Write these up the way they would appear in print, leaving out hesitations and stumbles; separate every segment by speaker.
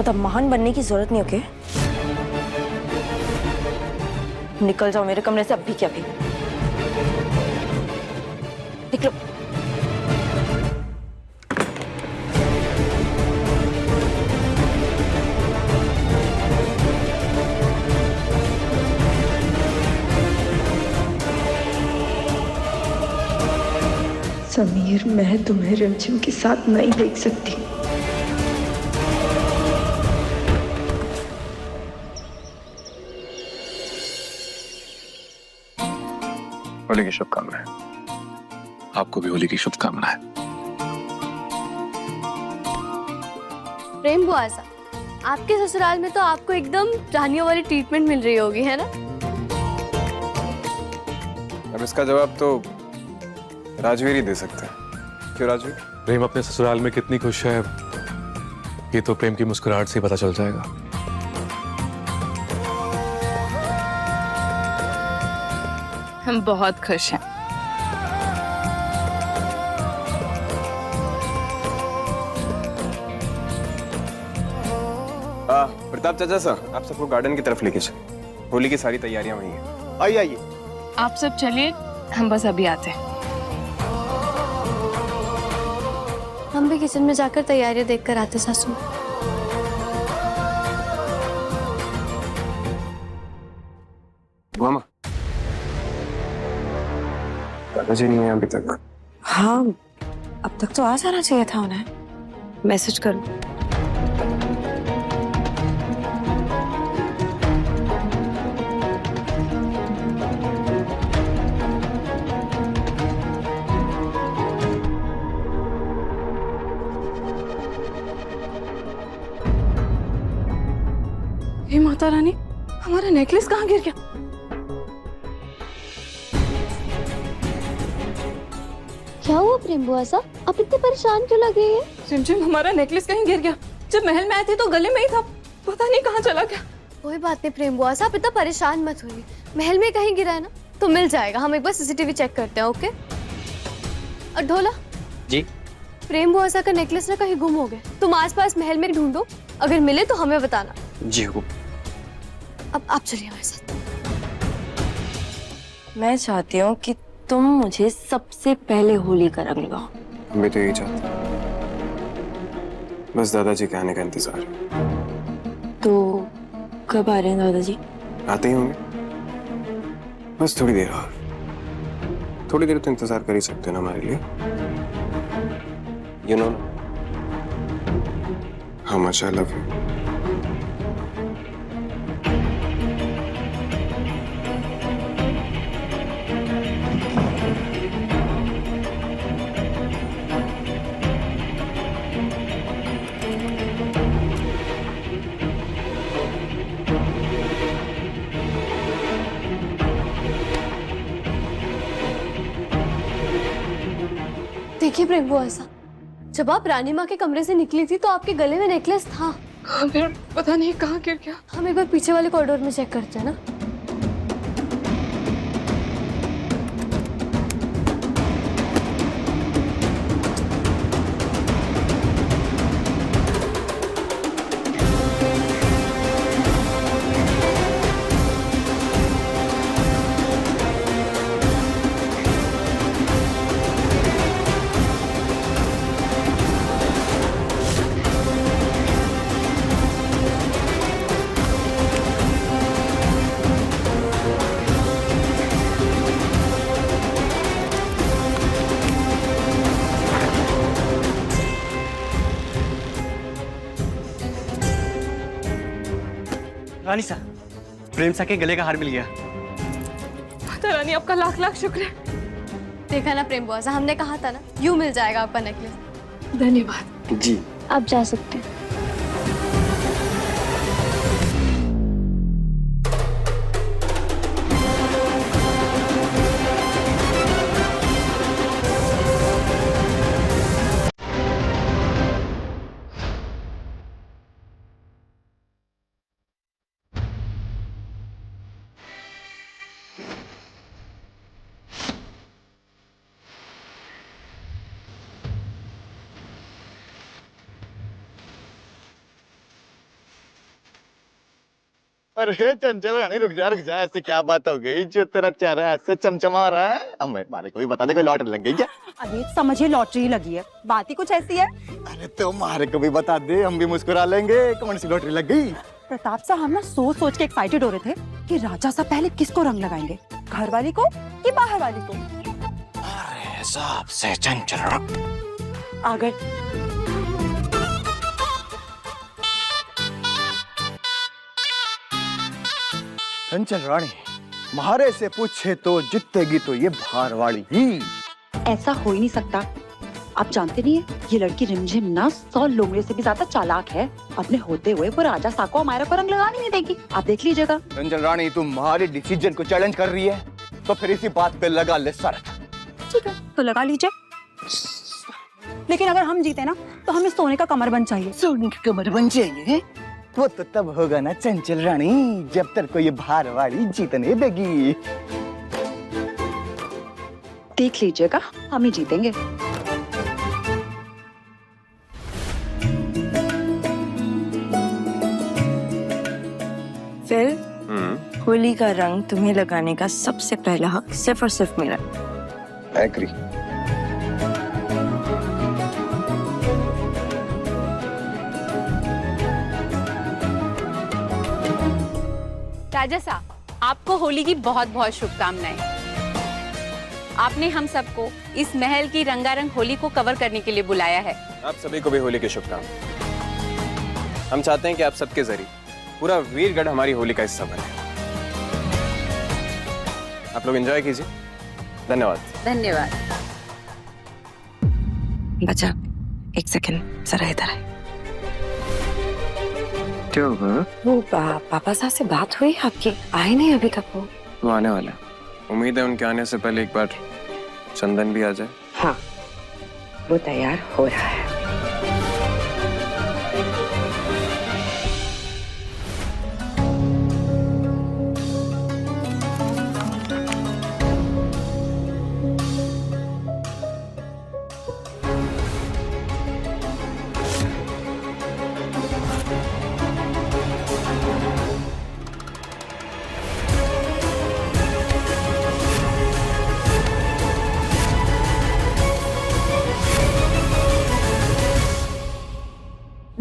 Speaker 1: ज्यादा महान बनने की जरूरत नहीं। ओके, निकल जाओ मेरे कमरे से अभी के अभी। निकलो।
Speaker 2: समीर, मैं तुम्हें रिमझिम के साथ नहीं देख सकती।
Speaker 3: होली की शुभकामनाएं। आपको भी होली की शुभकामनाएं।
Speaker 4: प्रेम बुआ सा, आपके ससुराल में तो आपको एकदम रानियों वाली ट्रीटमेंट मिल रही होगी, है ना?
Speaker 3: अब इसका जवाब तो राजवीर ही दे सकते हैं। क्यों राजवीर?
Speaker 5: प्रेम अपने ससुराल में कितनी खुश है ये तो प्रेम की मुस्कुराहट से ही पता चल जाएगा।
Speaker 6: हम बहुत खुश हैं।
Speaker 3: प्रताप चाचा सर, आप सबको गार्डन की तरफ लेके चलिए। होली की सारी तैयारियां वहीं हैं।
Speaker 7: आइए आइए।
Speaker 6: आप सब चलिए, हम बस अभी आते हैं।
Speaker 4: हम भी किचन में जाकर तैयारियां देखकर आते सासू।
Speaker 3: मामा, दादाजी नहीं है अभी तक।
Speaker 1: हाँ, अब तक तो आ जाना चाहिए था उन्हें। मैसेज करो।
Speaker 2: हे माता रानी, हमारा नेकलेस कहाँ गिर गया?
Speaker 4: क्या हुआ प्रेम बुआ सा, आप इतने परेशान क्यों लग रही है?
Speaker 2: रिमझिम, हमारा नेकलेस कहीं गिर गया। जब महल में आए थे तो गले में ही था, पता नहीं कहाँ चला गया।
Speaker 4: कोई बात नहीं प्रेम बुआ सा, आप इतना परेशान मत होइए। महल में कहीं गिरा है ना तो मिल जाएगा। हम एक बार सीसीटीवी चेक करते हैं, ओके? और ढोला
Speaker 7: जी।
Speaker 4: प्रेम बुआ सा का नेकलेस ना कहीं गुम हो गया। तुम आसपास महल में ढूंढो, अगर मिले तो हमें बताना।
Speaker 7: जी हुकुम।
Speaker 4: अब आप चलिए हमारे साथ।
Speaker 1: मैं चाहती हूँ कि तुम मुझे सबसे पहले होली का रंग लगाओ।
Speaker 3: हम भी तो यही चाहते हैं। बस दादाजी के आने का इंतजार है।
Speaker 1: तो कब आ रहे हैं दादाजी?
Speaker 3: आते ही होंगे, बस थोड़ी देर और। थोड़ी देर तो इंतजार कर ही सकते हो ना हमारे लिए। You know how much I love you.
Speaker 4: देखिए प्रेम बुआ सा, जब आप रानी माँ के कमरे से निकली थी तो आपके गले में नेकलेस था।
Speaker 2: फिर पता नहीं कहाँ गिर गया।
Speaker 4: हम एक बार पीछे वाले कॉरिडोर में चेक करते हैं ना।
Speaker 7: रानी सा, प्रेम सा के गले का हार मिल गया।
Speaker 2: माता रानी, आपका लाख लाख शुक्र है।
Speaker 4: देखा ना प्रेम बुआ सा, हमने कहा था ना, यूं मिल जाएगा आपका नेकलेस।
Speaker 2: धन्यवाद
Speaker 7: जी।
Speaker 4: आप जा सकते हैं।
Speaker 8: अरे चंचल रानी रुक जा, ऐसे क्या बात हो गई जो तेरा चेहरा ऐसे चमचमा रहा है? अब हमारे को भी बता दे, कोई लॉटरी लग गई क्या?
Speaker 9: अरे समझिए लॉटरी लगी है, बात ही कुछ ऐसी है।
Speaker 8: अरे तो हमारे को भी बता दे, हम भी मुस्कुरा लेंगे। कौन सी लॉटरी लग गई?
Speaker 9: प्रताप साहब हम ना सोच के एक्साइटेड हो रहे थे कि राजा साहब पहले किसको रंग लगाएंगे, घर वाली को कि बाहर वाली को।
Speaker 8: अरे साहब से चंचल
Speaker 9: आ गए।
Speaker 8: चंचल रानी, महारे से पूछे तो जीतेगी तो ये बाहर वाली ही।
Speaker 9: ऐसा हो ही नहीं सकता। आप जानते नहीं है ये लड़की रिमझिम ना 100 लोमड़े से भी ज्यादा चालाक है। अपने होते हुए वो राजा साहब को हमारे को रंग लगाने नहीं देगी, आप देख लीजिएगा।
Speaker 8: चंचल रानी, तुम हमारे डिसीजन को चैलेंज कर रही है तो फिर इसी बात पे लगा ले शर्त।
Speaker 9: ठीक है तो लगा लीजिए, लेकिन अगर हम जीते ना तो हमें सोने का कमरबंद चाहिए।
Speaker 8: सोने की कमर बन चाहिए? वो तो तब होगा ना चंचल रानी, जब तक को ये बाहर वाली जीतने देगी।
Speaker 9: देख लीजिएगा हम ही जीतेंगे।
Speaker 6: फिर होली का रंग तुम्हें लगाने का सबसे पहला हक सिर्फ और सिर्फ मेरा।
Speaker 3: एग्री।
Speaker 10: राजा साहब, आपको होली की बहुत बहुत शुभकामनाएं। आपने हम सबको इस महल की रंगारंग होली को कवर करने के लिए बुलाया है।
Speaker 3: आप सभी को भी होली की शुभकामनाएं। हम चाहते हैं कि आप सबके जरिए पूरा वीरगढ़ हमारी होली का हिस्सा बने। आप लोग एंजॉय कीजिए। धन्यवाद।
Speaker 10: धन्यवाद।
Speaker 1: बच्चा एक सेकंड जरा इधर आए। वो पापा साहब से बात हुई आपकी? आए नहीं अभी तक वो
Speaker 3: आने वाला है। उम्मीद है उनके आने से पहले एक बार चंदन भी आ जाए।
Speaker 1: हाँ वो तैयार हो रहा है।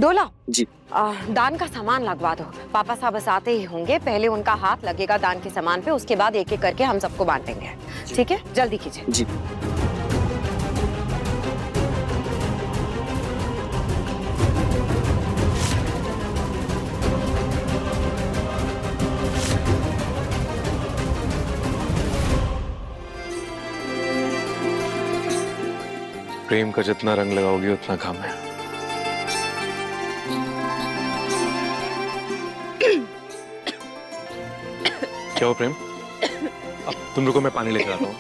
Speaker 1: डोला
Speaker 3: जी।
Speaker 1: दान का सामान लगवा दो। पापा साहब बस आते ही होंगे, पहले उनका हाथ लगेगा दान के सामान पे, उसके बाद एक एक करके हम सबको बांटेंगे। ठीक है, जल्दी कीजिए।
Speaker 3: जी।
Speaker 5: प्रेम का जितना रंग लगाओगी उतना काम है। क्या हो प्रेम? अब तुम रुको, मैं पानी लेकर आता हूँ।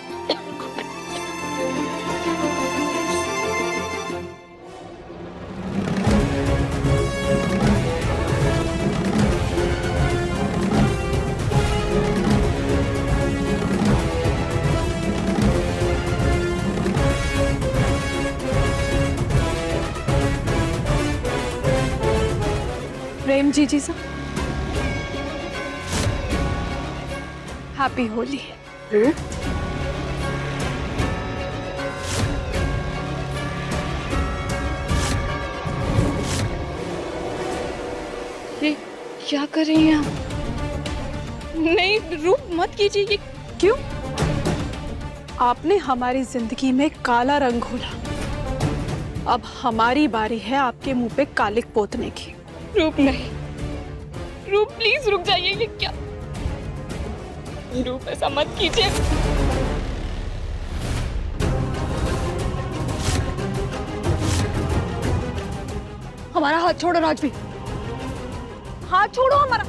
Speaker 2: Prem ji sir, happy Holi.
Speaker 6: ये क्या कर रही हैं आप? नहीं, रूप मत कीजिए। ये
Speaker 2: क्यों? आपने हमारी जिंदगी में काला रंग घोला, अब हमारी बारी है आपके मुंह पे कालिक पोतने की।
Speaker 6: रूप नहीं, रूप प्लीज रुक जाइए। ये क्या रूप, ऐसा मत कीजिए।
Speaker 2: हमारा हाथ छोड़ो राजवी, हाथ छोड़ो हमारा,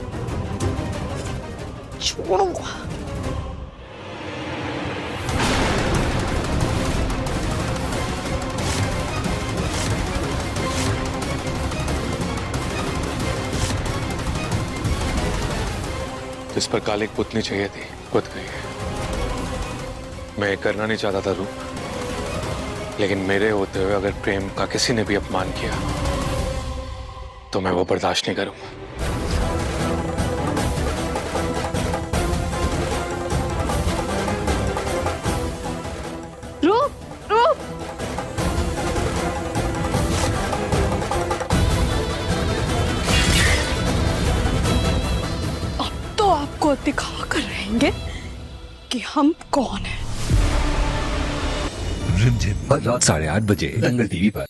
Speaker 2: छोड़ो।
Speaker 5: जिस पर कालिक पुतनी चाहिए थी पुत गई है। मैं करना नहीं चाहता था रूप, लेकिन मेरे होते हुए अगर प्रेम का किसी ने भी अपमान किया तो मैं वो बर्दाश्त नहीं करूंगा।
Speaker 2: जाएंगे कि हम कौन हैं।
Speaker 11: रिमझिम रात 8:30 बजे दंगल टीवी पर।